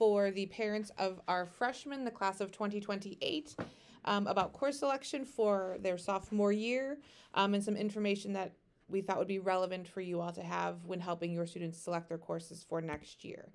for the parents of our freshmen, the class of 2028, about course selection for their sophomore year, and some information that we thought would be relevant for you all to have when helping your students select their courses for next year.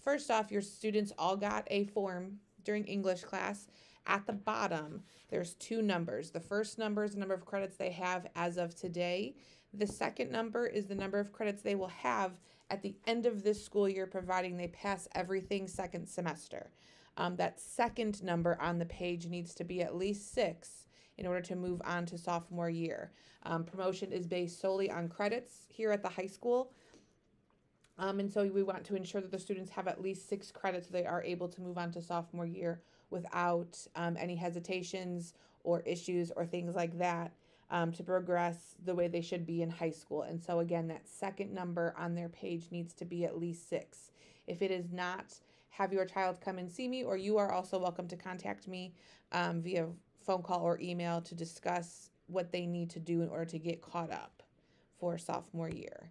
First off, your students all got a form during English class. At the bottom, there's two numbers. The first number is the number of credits they have as of today. The second number is the number of credits they will have at the end of this school year, providing they pass everything second semester. That second number on the page needs to be at least 6 in order to move on to sophomore year. Promotion is based solely on credits here at the high school. And so we want to ensure that the students have at least 6 credits so they are able to move on to sophomore year without any hesitations or issues or things like that, to progress the way they should be in high school. And so again, that second number on their page needs to be at least 6. If it is not, have your child come and see me, or you are also welcome to contact me via phone call or email to discuss what they need to do in order to get caught up for sophomore year.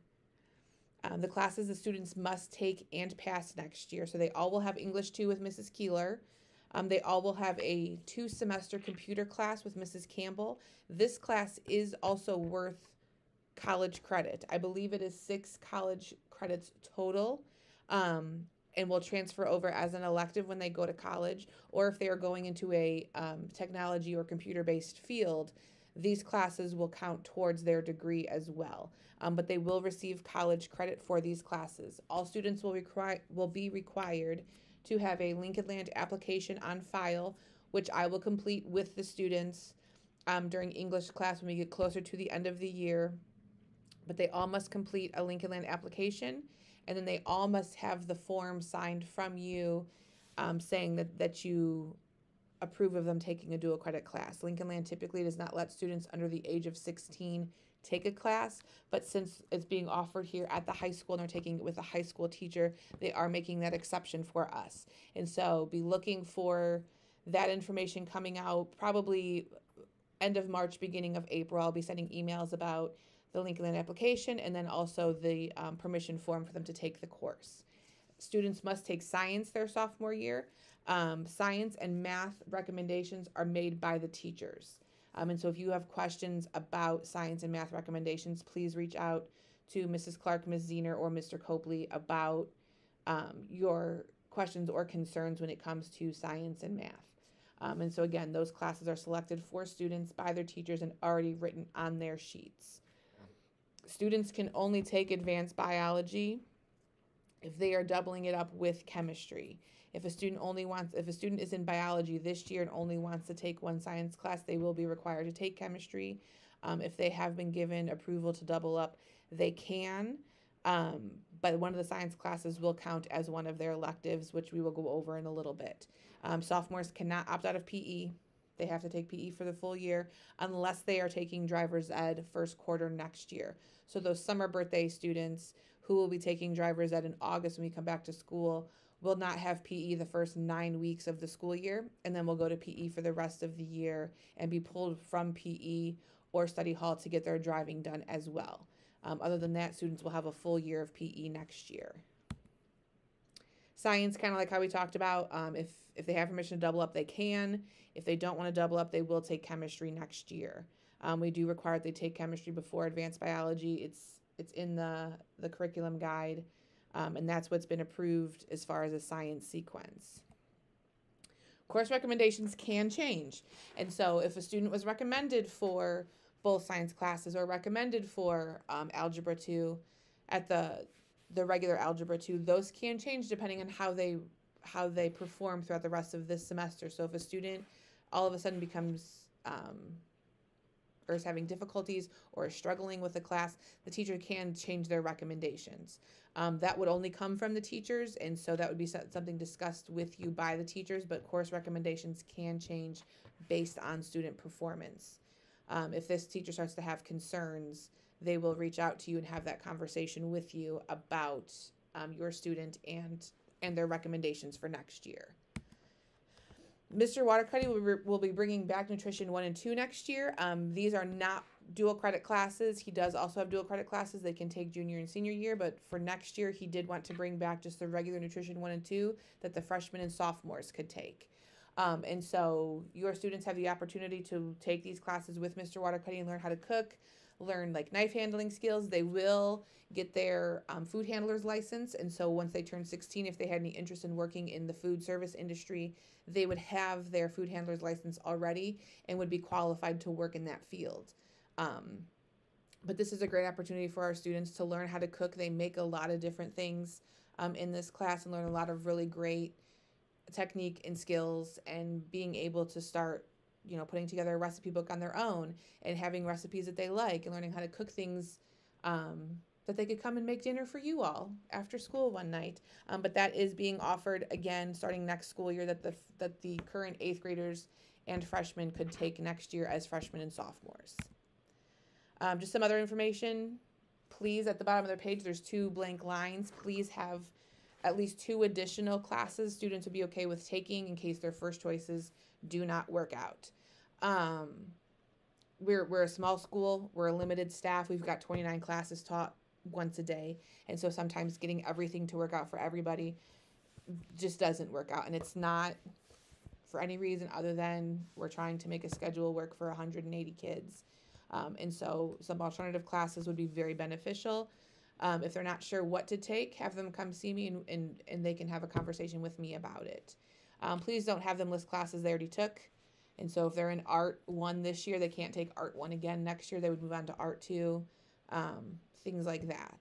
The classes the students must take and pass next year. So they all will have English 2 with Mrs. Keeler. They all will have a 2-semester computer class with Mrs. Campbell. This class is also worth college credit. I believe it is 6 college credits total, and will transfer over as an elective when they go to college, or if they are going into a technology or computer-based field, these classes will count towards their degree as well. But they will receive college credit for these classes. All students will be required to have a Lincoln Land application on file, which I will complete with the students during English class when we get closer to the end of the year. But they all must complete a Lincoln Land application, and then they all must have the form signed from you saying that you approve of them taking a dual credit class. Lincoln Land typically does not let students under the age of 16 take a class, but since it's being offered here at the high school and they're taking it with a high school teacher, they are making that exception for us. And so be looking for that information coming out probably end of March, beginning of April. I'll be sending emails about the Lincoln Land application and then also the permission form for them to take the course. Students must take science their sophomore year. Science and math recommendations are made by the teachers. And so if you have questions about science and math recommendations, please reach out to Mrs. Clark, Ms. Zener, or Mr. Copley about your questions or concerns when it comes to science and math. And so again, those classes are selected for students by their teachers and already written on their sheets. Students can only take advanced biology if they are doubling it up with chemistry. If a student is in biology this year and only wants to take one science class, they will be required to take chemistry. If they have been given approval to double up, they can, but one of the science classes will count as one of their electives, which we will go over in a little bit. Sophomores cannot opt out of PE. They have to take PE for the full year unless they are taking driver's ed first quarter next year. So those summer birthday students who will be taking driver's ed in August when we come back to school will not have PE the first 9 weeks of the school year, and then will go to PE for the rest of the year and be pulled from PE or study hall to get their driving done as well. Other than that, students will have a full year of PE next year. Science, kind of like how we talked about, if they have permission to double up, they can. If they don't want to double up, they will take chemistry next year. We do require that they take chemistry before advanced biology. It's in the curriculum guide, and that's what's been approved as far as a science sequence. Course recommendations can change. And so if a student was recommended for both science classes or recommended for Algebra 2 at the regular Algebra 2, those can change depending on how they perform throughout the rest of this semester. So if a student all of a sudden becomes or is having difficulties or is struggling with a class, the teacher can change their recommendations. That would only come from the teachers, and so that would be something discussed with you by the teachers, but course recommendations can change based on student performance. If this teacher starts to have concerns, they will reach out to you and have that conversation with you about your student and their recommendations for next year. Mr. Watercutty will be bringing back Nutrition 1 and 2 next year. These are not dual credit classes. He does also have dual credit classes they can take junior and senior year, but for next year, he did want to bring back just the regular nutrition 1 and 2 that the freshmen and sophomores could take. And so your students have the opportunity to take these classes with Mr. Watercutty and learn how to cook, learn like knife handling skills. They will get their food handler's license. And so once they turn 16, if they had any interest in working in the food service industry, they would have their food handler's license already and would be qualified to work in that field. But this is a great opportunity for our students to learn how to cook. They make a lot of different things in this class and learn a lot of really great technique and skills, and being able to start, putting together a recipe book on their own and having recipes that they like and learning how to cook things that they could come and make dinner for you all after school one night. But that is being offered again starting next school year, that the current 8th graders and freshmen could take next year as freshmen and sophomores. Just some other information. Please, at the bottom of their page, there's 2 blank lines. Please have at least 2 additional classes students would be okay with taking in case their first choices do not work out. We're a small school. We're a limited staff. We've got 29 classes taught once a day. And so sometimes getting everything to work out for everybody just doesn't work out. And it's not for any reason other than we're trying to make a schedule work for 180 kids. And so some alternative classes would be very beneficial. If they're not sure what to take, have them come see me and they can have a conversation with me about it. Please don't have them list classes they already took. And so if they're in Art 1 this year, they can't take Art 1 again next year. They would move on to Art 2, things like that.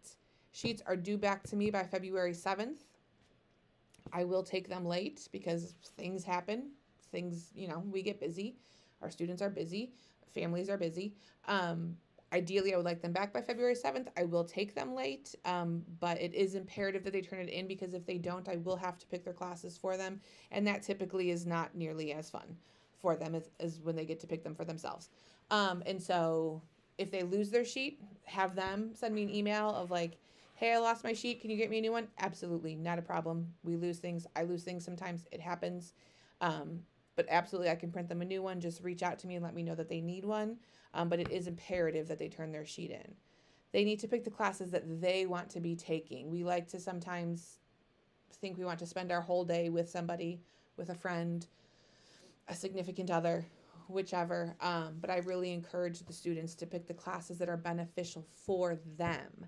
Sheets are due back to me by February 7th. I will take them late because things happen. We get busy. Our students are busy. Families are busy. Ideally, I would like them back by February 7th. I will take them late, but it is imperative that they turn it in, because if they don't, I will have to pick their classes for them, and that typically is not nearly as fun for them as when they get to pick them for themselves. And so if they lose their sheet, have them send me an email of like, hey, I lost my sheet. Can you get me a new one? Absolutely, not a problem. We lose things. I lose things sometimes. It happens. But absolutely, I can print them a new one. Just reach out to me and let me know that they need one. But it is imperative that they turn their sheet in. They need to pick the classes that they want to be taking. We like to sometimes think we want to spend our whole day with somebody, with a friend, a significant other, whichever. But I really encourage the students to pick the classes that are beneficial for them,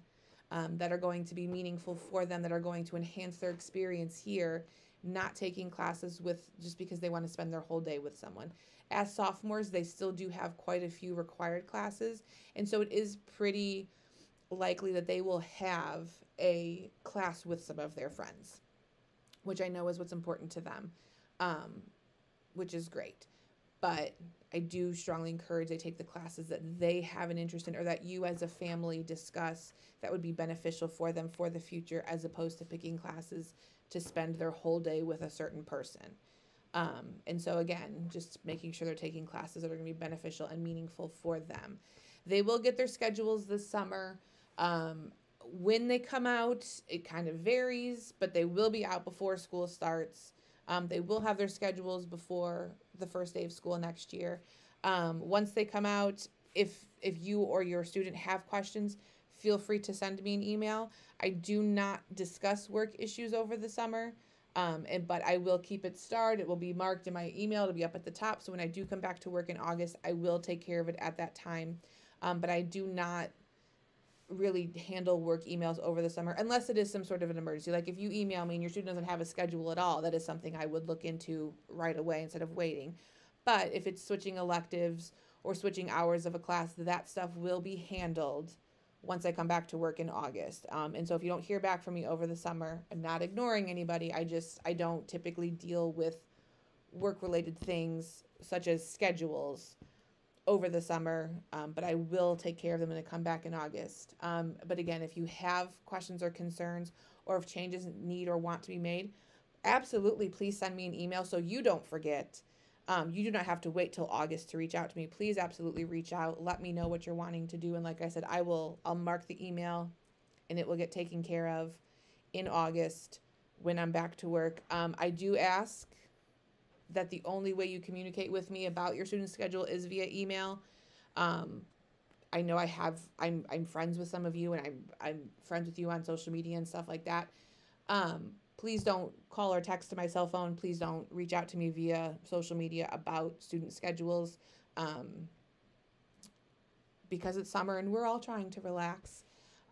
that are going to be meaningful for them, that are going to enhance their experience here, not taking classes just because they want to spend their whole day with someone. As sophomores, they still do have quite a few required classes, and so it is pretty likely that they will have a class with some of their friends, which I know is what's important to them, which is great. But I do strongly encourage they take the classes that they have an interest in, or that you as a family discuss that would be beneficial for them for the future, as opposed to picking classes to spend their whole day with a certain person. And so again, just making sure they're taking classes that are going to be beneficial and meaningful for them. They will get their schedules this summer. When they come out, it kind of varies, but they will be out before school starts. They will have their schedules before the first day of school next year. Once they come out, if you or your student have questions, feel free to send me an email. I do not discuss work issues over the summer, but I will keep it starred. It will be marked in my email. It'll be up at the top. So when I do come back to work in August, I will take care of it at that time. But I do not really handle work emails over the summer unless it is some sort of an emergency. Like if you email me and your student doesn't have a schedule at all, that is something I would look into right away instead of waiting. But if it's switching electives or switching hours of a class, that stuff will be handled once I come back to work in August. And so if you don't hear back from me over the summer, I'm not ignoring anybody. I don't typically deal with work-related things such as schedules over the summer, but I will take care of them when I come back in August. But again, if you have questions or concerns, or if changes need or want to be made, absolutely, please send me an email so you don't forget. You do not have to wait till August to reach out to me. Please absolutely reach out. Let me know what you're wanting to do. And like I said, I'll mark the email and it will get taken care of in August when I'm back to work. I do ask that the only way you communicate with me about your student schedule is via email. I know I'm friends with some of you, and I'm friends with you on social media and stuff like that. Please don't call or text to my cell phone. Please don't reach out to me via social media about student schedules, um, because it's summer and we're all trying to relax.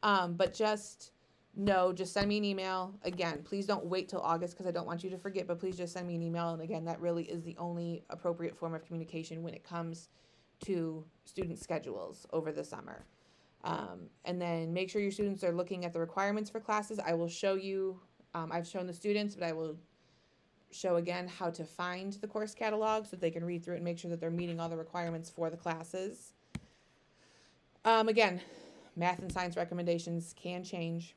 But just no, just send me an email. Again, please don't wait till August because I don't want you to forget, but please just send me an email. And again, that really is the only appropriate form of communication when it comes to student schedules over the summer. And then make sure your students are looking at the requirements for classes. I will show you, I've shown the students, but I will show again how to find the course catalog so that they can read through it and make sure that they're meeting all the requirements for the classes. Again, math and science recommendations can change.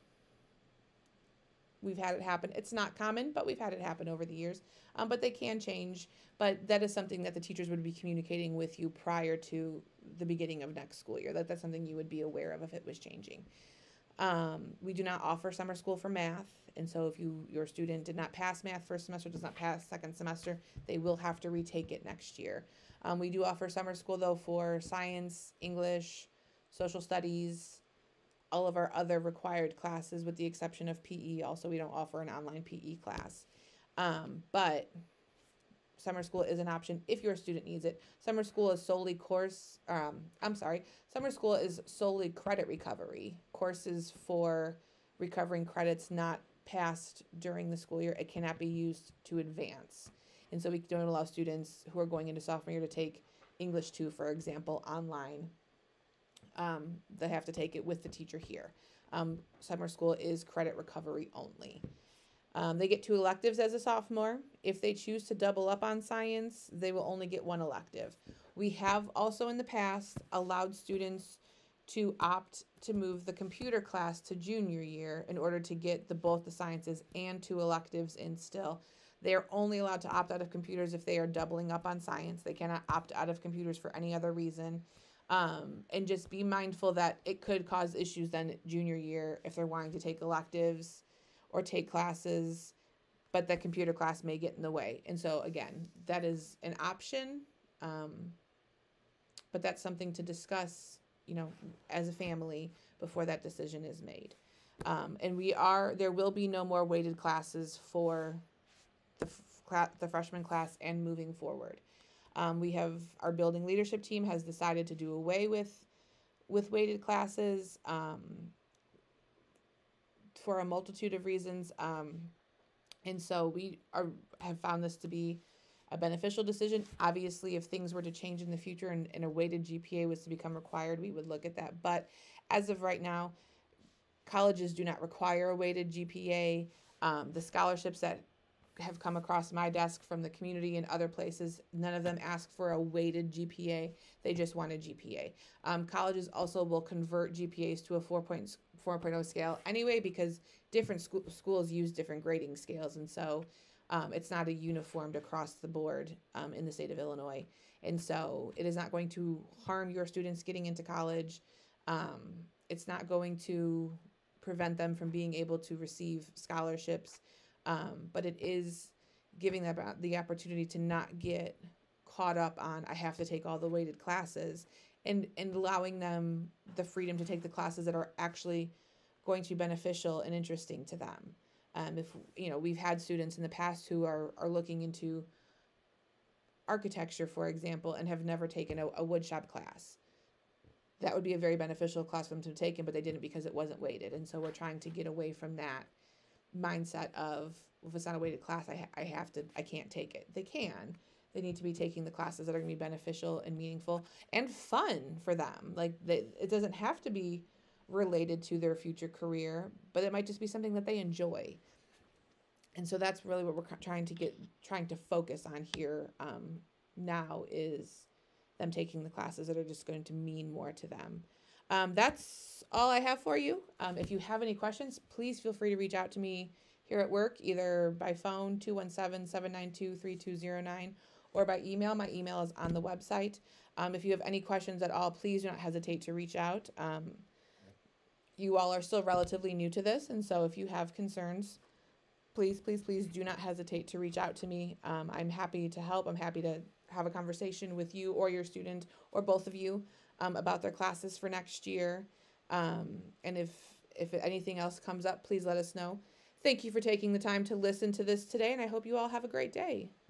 We've had it happen. It's not common, but we've had it happen over the years. But they can change. But that is something that the teachers would be communicating with you prior to the beginning of next school year. That's something you would be aware of if it was changing. We do not offer summer school for math. And so if your student did not pass math first semester, does not pass second semester, they will have to retake it next year. We do offer summer school, though, for science, English, social studies, all of our other required classes with the exception of PE. Also, we don't offer an online PE class. But summer school is an option if your student needs it. Summer school is solely summer school is solely credit recovery. Courses for recovering credits not passed during the school year, it cannot be used to advance. And so we don't allow students who are going into sophomore year to take English 2, for example, online. They have to take it with the teacher here. Summer school is credit recovery only. They get 2 electives as a sophomore. If they choose to double up on science, they will only get 1 elective. We have also in the past allowed students to opt to move the computer class to junior year in order to get both the sciences and 2 electives in still. They are only allowed to opt out of computers if they are doubling up on science. They cannot opt out of computers for any other reason. And just be mindful that it could cause issues then junior year if they're wanting to take electives or take classes, but the computer class may get in the way. And so again, that is an option, but that's something to discuss, as a family before that decision is made. And there will be no more weighted classes for the freshman class and moving forward. We have our building leadership team has decided to do away with weighted classes for a multitude of reasons. And so we have found this to be a beneficial decision. Obviously, if things were to change in the future and a weighted GPA was to become required, we would look at that. But as of right now, colleges do not require a weighted GPA. The scholarships that have come across my desk from the community and other places, none of them ask for a weighted GPA. They just want a GPA. Colleges also will convert GPAs to a 4.0 scale anyway, because different schools use different grading scales. And so it's not a uniformed across the board in the state of Illinois. And so it is not going to harm your students getting into college. It's not going to prevent them from being able to receive scholarships. But it is giving them the opportunity to not get caught up on, I have to take all the weighted classes, and allowing them the freedom to take the classes that are actually going to be beneficial and interesting to them. We've had students in the past who are looking into architecture, for example, and have never taken a woodshop class. That would be a very beneficial class for them to have taken, but they didn't because it wasn't weighted. And so we're trying to get away from that mindset of, if it's not a weighted class, I can't take it. They need to be taking the classes that are going to be beneficial and meaningful and fun for them. It doesn't have to be related to their future career, but it might just be something that they enjoy. And so that's really what we're trying to focus on here now, is them taking the classes that are just going to mean more to them. That's all I have for you. If you have any questions, please feel free to reach out to me here at work, either by phone, 217-792-3209, or by email. My email is on the website. If you have any questions at all, please do not hesitate to reach out. You all are still relatively new to this, and so if you have concerns, please do not hesitate to reach out to me. I'm happy to help. I'm happy to have a conversation with you or your student or both of you. about their classes for next year. And if anything else comes up, please let us know. Thank you for taking the time to listen to this today, and I hope you all have a great day.